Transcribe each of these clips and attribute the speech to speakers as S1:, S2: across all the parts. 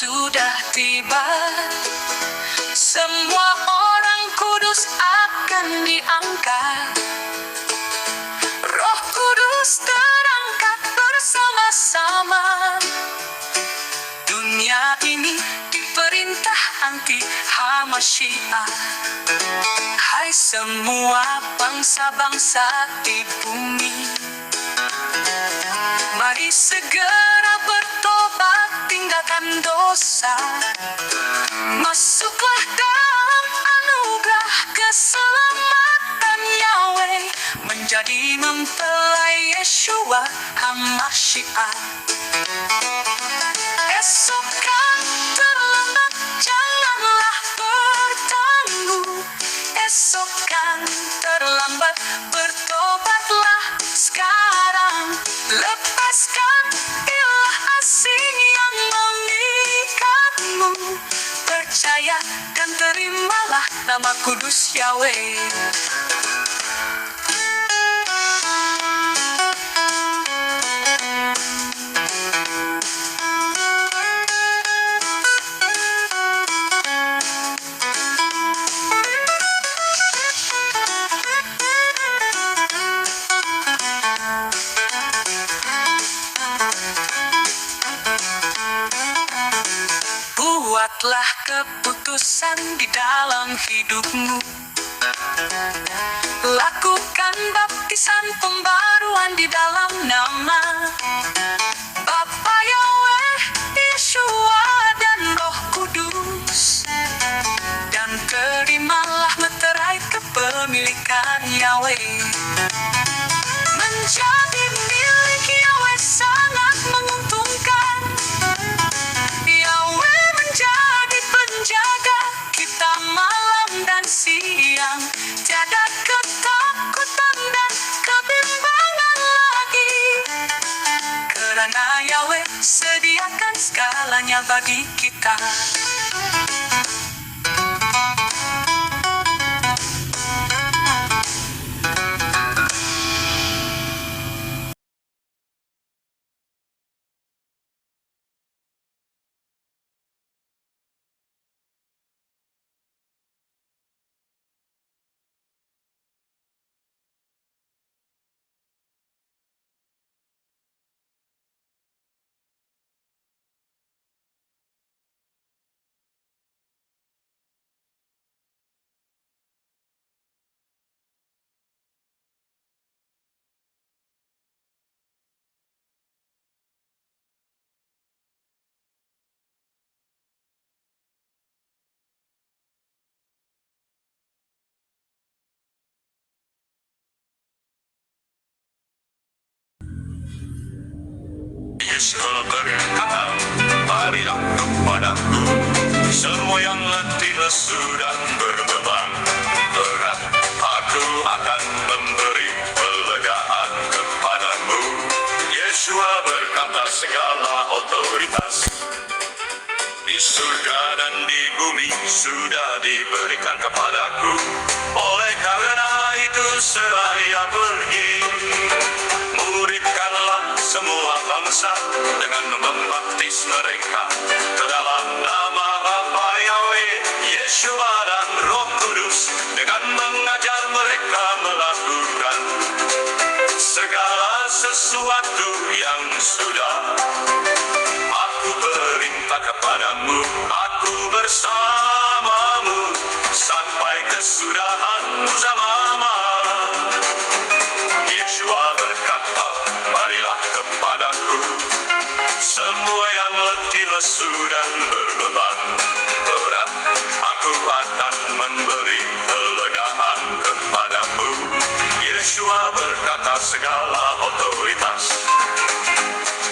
S1: sudah tiba. Semua orang kudus akan diangkat. Roh Kudus terangkat bersama-sama. Dunia ini diperintah anti Hamasyiah. Hai semua bangsa-bangsa di bumi, mari segera bertobat, tinggalkan dosa. Masuklah dalam anugerah keselamatan Yahweh, menjadi mempelai Yeshua Hamasyiah. Esok kan terlambat, janganlah bertangguh. Esok kan terlambat, bertobatlah sekarang. Lepaskan ilah asing yang mengikatmu. Percaya dan terimalah nama kudus Yahweh. Buatlah keputusan di dalam hidupmu. Lakukan baptisan pembaruan di dalam nama Bapa Yahweh, Yeshua dan Roh Kudus. Dan terimalah meterai kepemilikan Yahweh. Menjadi milik Yahweh sangat menguntungkan. Yahweh menjadi penjaga kita malam dan siang. Tiada ketakutan dan kebimbangan lagi, karena Yahweh sediakan segalanya bagi kita.
S2: Yesus berkata, marilah kepadaku, semua yang letih lesu dan berbeban berat, aku akan memberi pelegaan kepadamu. Yeshua berkata, segala otoritas di surga dan di bumi sudah diberikan kepadaku. Oleh karena itu seraya pergi, muridkanlah semua bangsa dengan membaptis mereka ke dalam nama Bapa Yahweh, Yeshua dan Roh Kudus, dengan mengajar mereka melakukan segala sesuatu yang sudah aku perintah kepadamu. Aku bersamamu sampai kesudahan zaman. Yeshua berkata, marilah kepadaku, semua yang letih lesu dan berbeban berat, aku akan memberi kelegaan kepadamu. Yeshua berkata, segala otoritas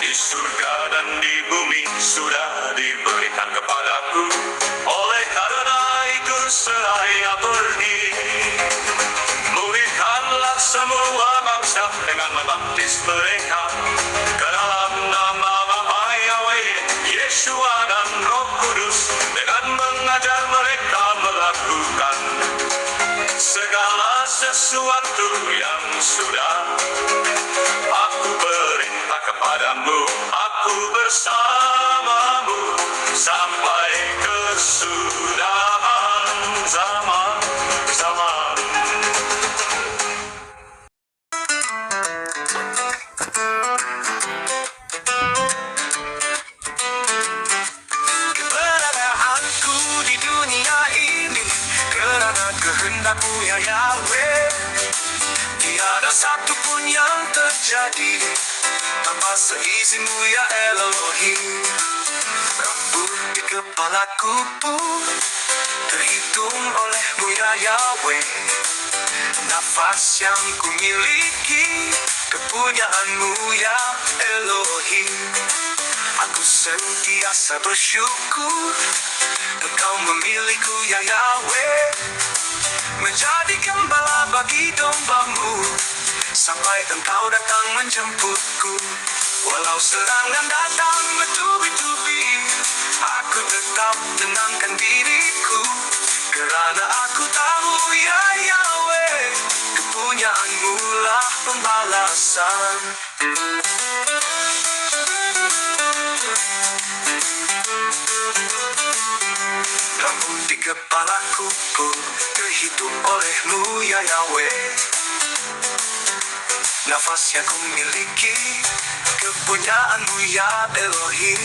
S2: di surga dan di bumi sudah diberikan kepadaku. Oleh karena itu seraya pergi, muridkanlah semua bangsa dengan membaptis mereka ke dalam nama Bapa Yahweh, Yeshua dan Roh Kudus, dengan mengajar mereka melakukan segala sesuatu yang sudah aku perintah kepadamu. Aku bersamamu sampai ya Yahweh. Tiada satu pun yang terjadi tanpa seizin-Mu ya Elohim. Rambut di kepalaku pun terhitung oleh-Mu ya Yahweh. Nafas yang ku miliki kepunyaan-Mu ya Elohim. Aku sentiasa bersyukur Engkau memilihku ya Yahweh, menjadi gembala bagi domba-Mu sampai Engkau datang menjemputku. Walau serangan datang bertubi-tubi, aku tetap tenangkan diriku, kerana aku tahu ya Yahweh, kepunyaan-Mu lah pembalasan. Rambut di kepalaku pun terhitung oleh-Mu ya Yahweh. Nafas yang ku miliki kepunyaan-Mu ya Elohim.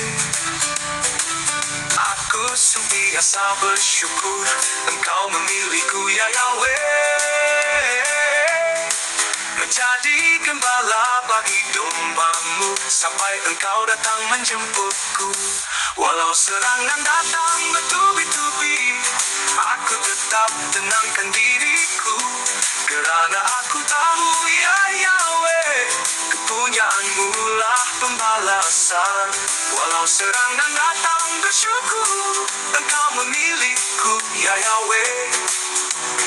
S2: Aku sentiasa bersyukur Engkau memilihku ya Yahweh, menjadi gembala bagi domba-Mu sampai Engkau datang menjemputku. Walau serangan datang bertubi-tubi, aku tetap tenangkan diriku, kerana aku tahu ya Yahweh, kepunyaan-Mu lah pembalasan. Walau serangan datang bersyukur Engkau memilihku ya Yahweh,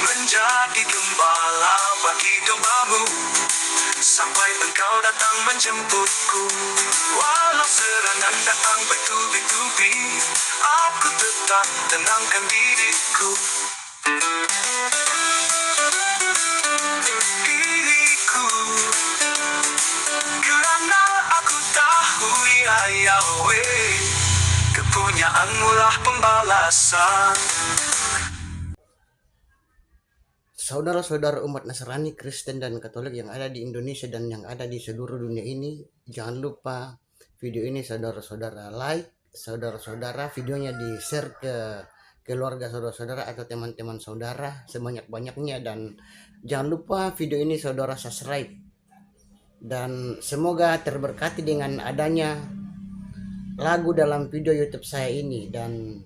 S2: menjadi gembala bagi domba-Mu sampai Engkau datang menjemputku. Walau serangan datang bertubi-tubi, aku tetap tenangkan diriku. Kerana aku tahu ya Yahweh, kepunyaan-Mu lah pembalasan.
S3: Saudara-saudara umat Nasrani, Kristen, dan Katolik yang ada di Indonesia dan yang ada di seluruh dunia ini, jangan lupa video ini saudara-saudara like, saudara-saudara videonya di-share ke keluarga saudara-saudara atau teman-teman saudara sebanyak-banyaknya, dan jangan lupa video ini saudara subscribe. Dan semoga terberkati dengan adanya lagu dalam video YouTube saya ini. Dan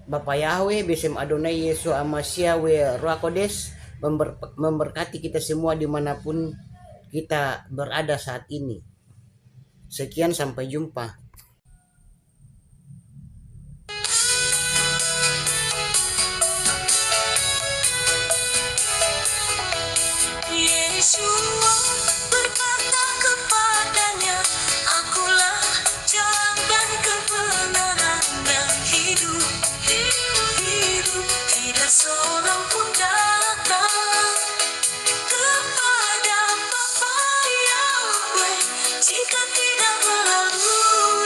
S3: Bapa Yahweh, Besem Adonai Yesus Amasia we Ruach Kodes memberkati kita semua dimanapun kita berada saat ini. Sekian, sampai jumpa.
S1: Yeshua berkata kepadanya, Akulah jalan dan kebenaran dan hidup. Tidak seorang pun datang kepada Bapa Yahweh jika tidak melalui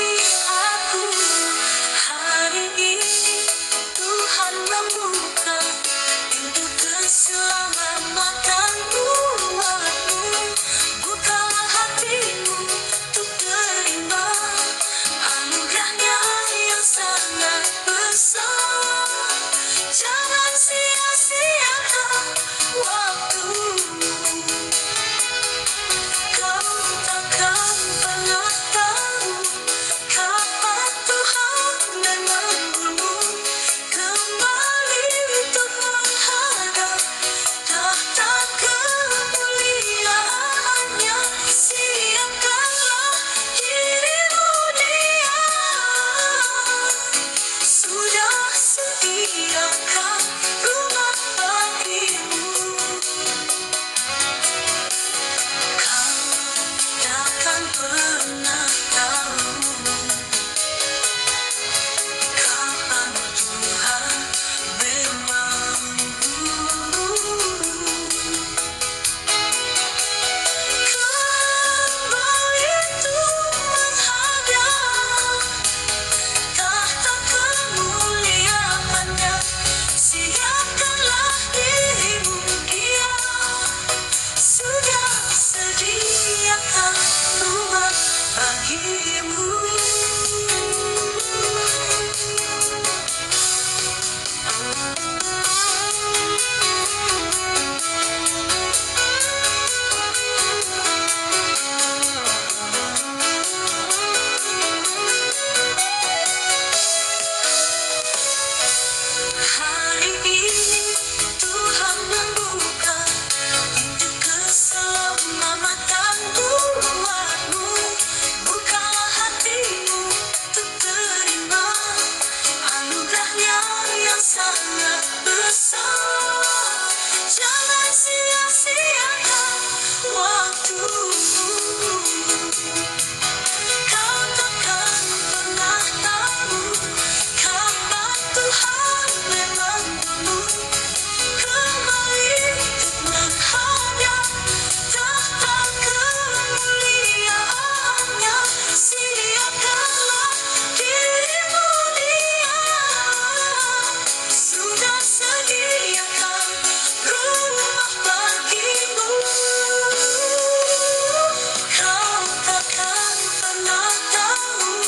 S1: Jangan sia-siakan waktumu. Kau takkan pernah tahu kapan Tuhan memang dulu kembali dengan hanya tahta kemuliaannya. Sediakanlah dirimu, Dia sudah sediakan rumah bagimu. Kau takkan pernah tahu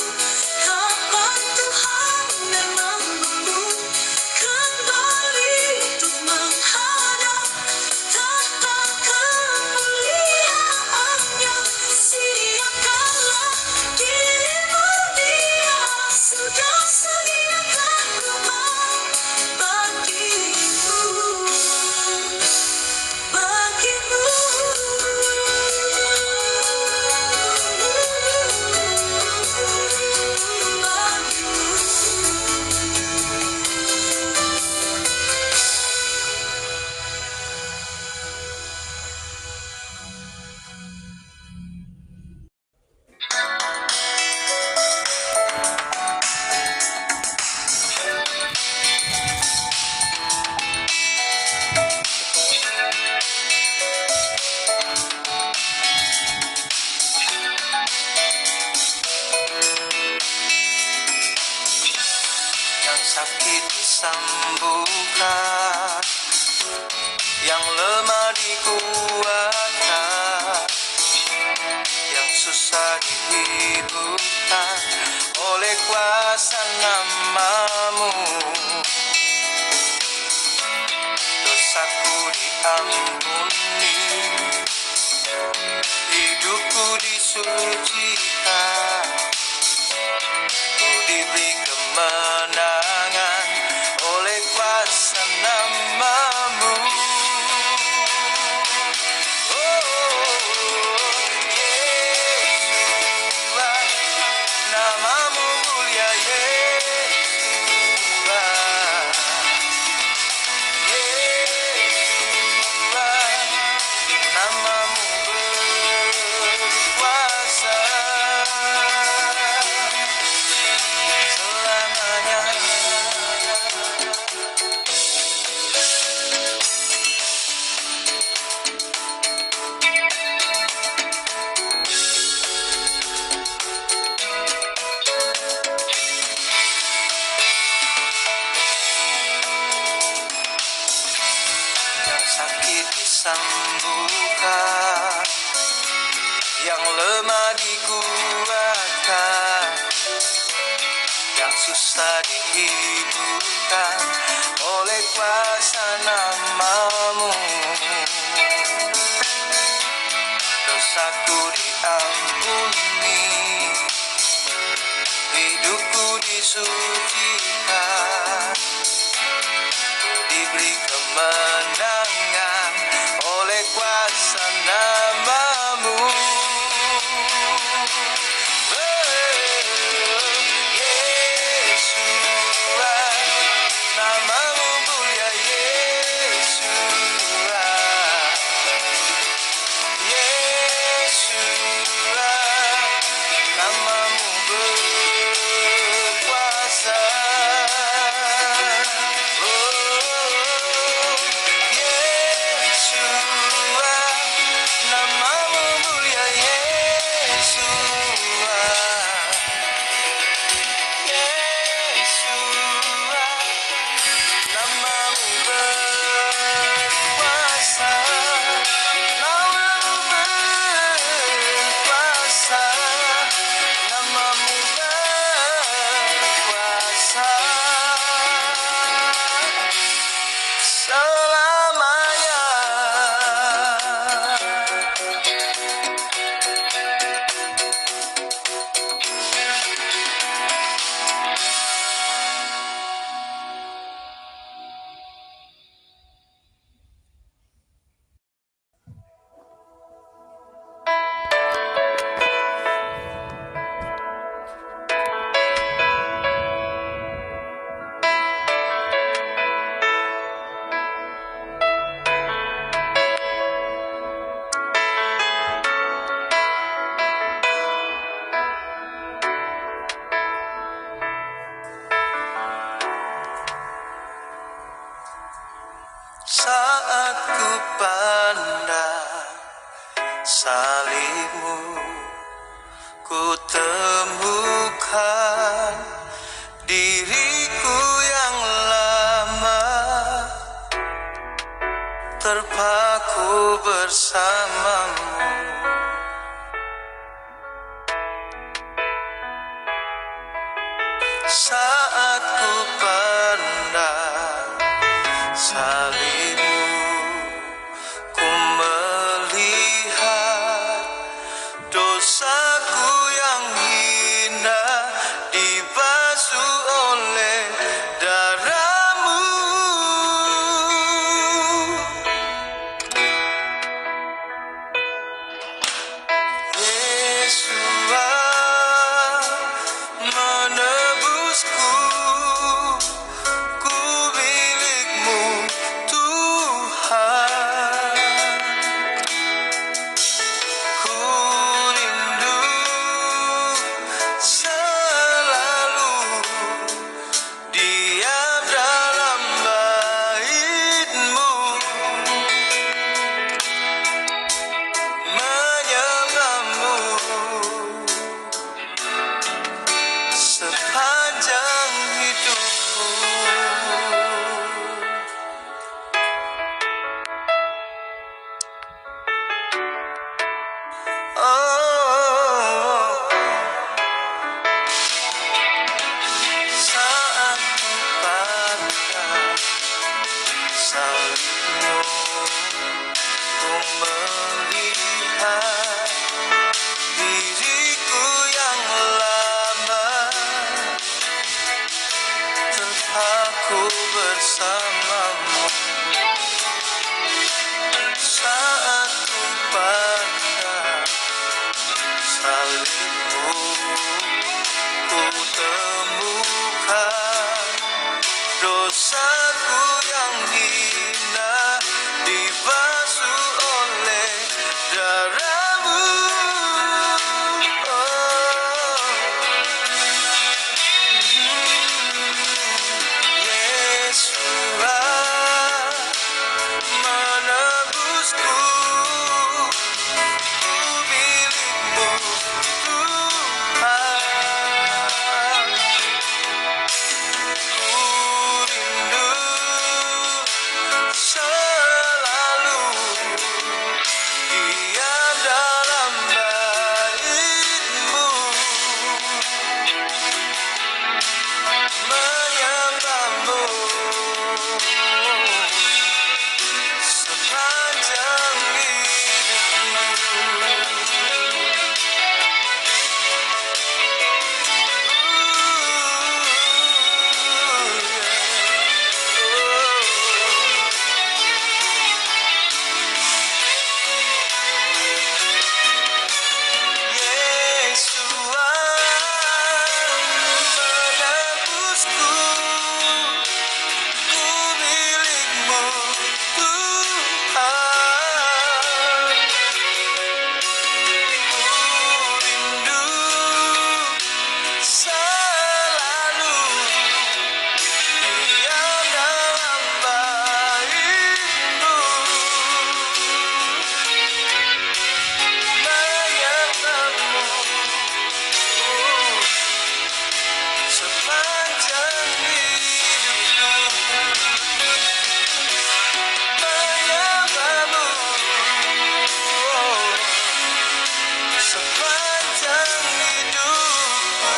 S1: kapan Tuhan memang dulu kembali untuk menghadap tahta kemuliaannya. Sediakanlah dirimu, Dia sudah sediakan rumah bagimu.
S2: Yang sakit disembuhkan, yang lemah dikuatkan, yang susah dihiburkan oleh kuasa nama-Mu. Dosaku diampuni, hidupku disucikan, ku diberi kemenangan oleh kuasa nama-Mu. Nama-Mu mulia nama-Mu berkuasa selamanya. Yang sakit disembuhkan, yang lemah dikuatkan, yang susah dihiburkan oleh kuasa nama-Mu. Dosaku diampuni, hidupku disucikan, ku diberi kemenangan oleh kuasa nama-Mu. Yesus, nama-Mu mulia Yesus. Yesus, nama-Mu berkuasa temukan diriku yang lama terpaku bersamamu. Saat ku pandang salibmu, ku melihat dosaku yang hina dibasuh oleh darah-Mu. Yesus menebusku, ku milik-Mu Tuhan. Ku rindu selalu diam dalam bait-Mu, menyembah-Mu sepanjang hidupku. Oh, saat ku pandang salibmu, ku melihat diriku yang lama terpaku bersamamu. Saat ku pandang salibmu, ku temukan dosaku yang hina dibasuh oleh darah-Mu. Yesus menebusku, ku milik-Mu Tuhan. Ku rindu selalu diam dalam bait-Mu, menyembah-Mu sepanjang hidupku. Yesus menebusku, ku milik-Mu Tuhan. Ku rindu selalu diam dalam bait-Mu, menyembah-Mu sepanjang hidupku, menyembah-Mu sepanjang hidupku.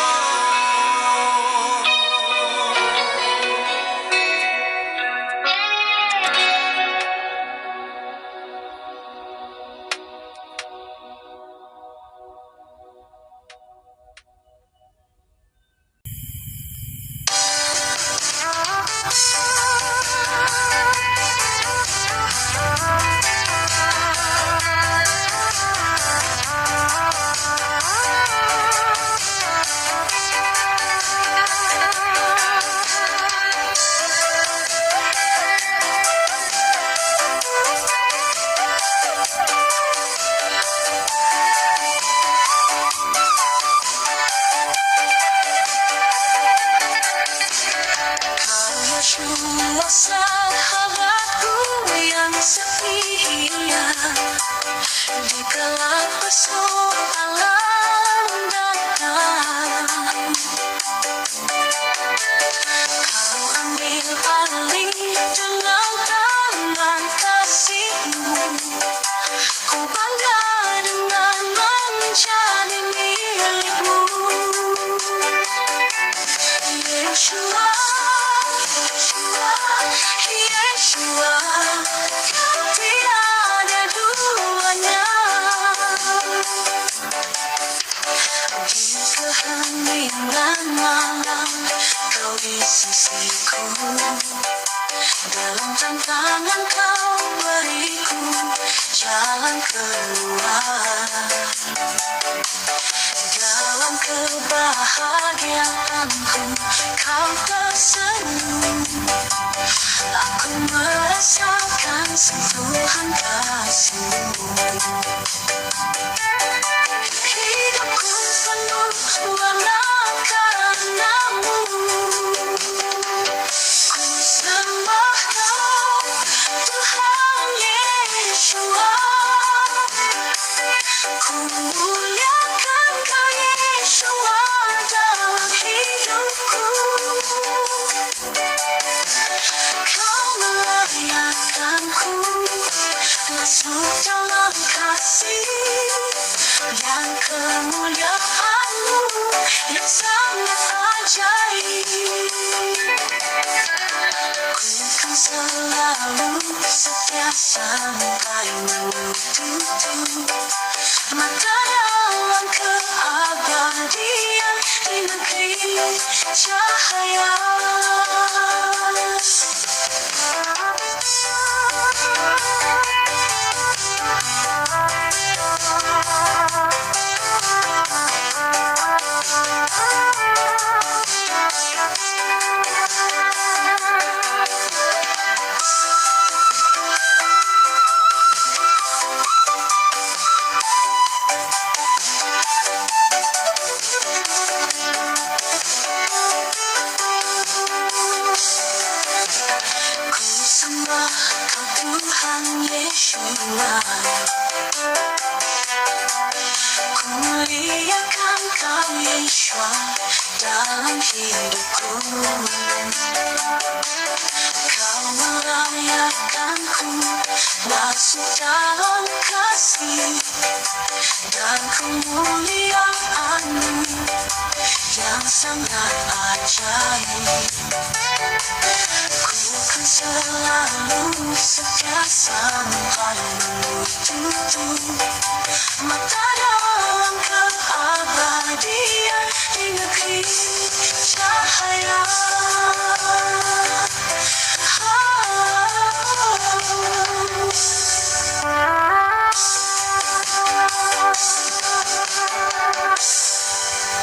S1: Cuma sahabatku yang setia di kala persoalan datang. heningan malam, kau di sisiku. Dalam tantangan kau beriku jalan keluar. Dalam kebahagiaanku kau tersenyum. Aku merasakan sentuhan kasihmu. Hidupku penuh warna karenamu. Ku sembah kau, Tuhan Yeshua. Ku muliakan kau Yeshua dalam hidupku. Kau melayakanku masuk dalam kasih dan kemuliaanmu yang sangat ajaib. Ku kan selalu setia sampai menutup mata dalam keabadian di negeri cahaya. Ku sembah kau Tuhan Yeshua. Ku muliakan kau Yeshua dalam hidupku. Kau melayakanku masuk dalam kasih dan kemuliaanmu yang sangat ajaib. Ku kan selalu setia sampai menutup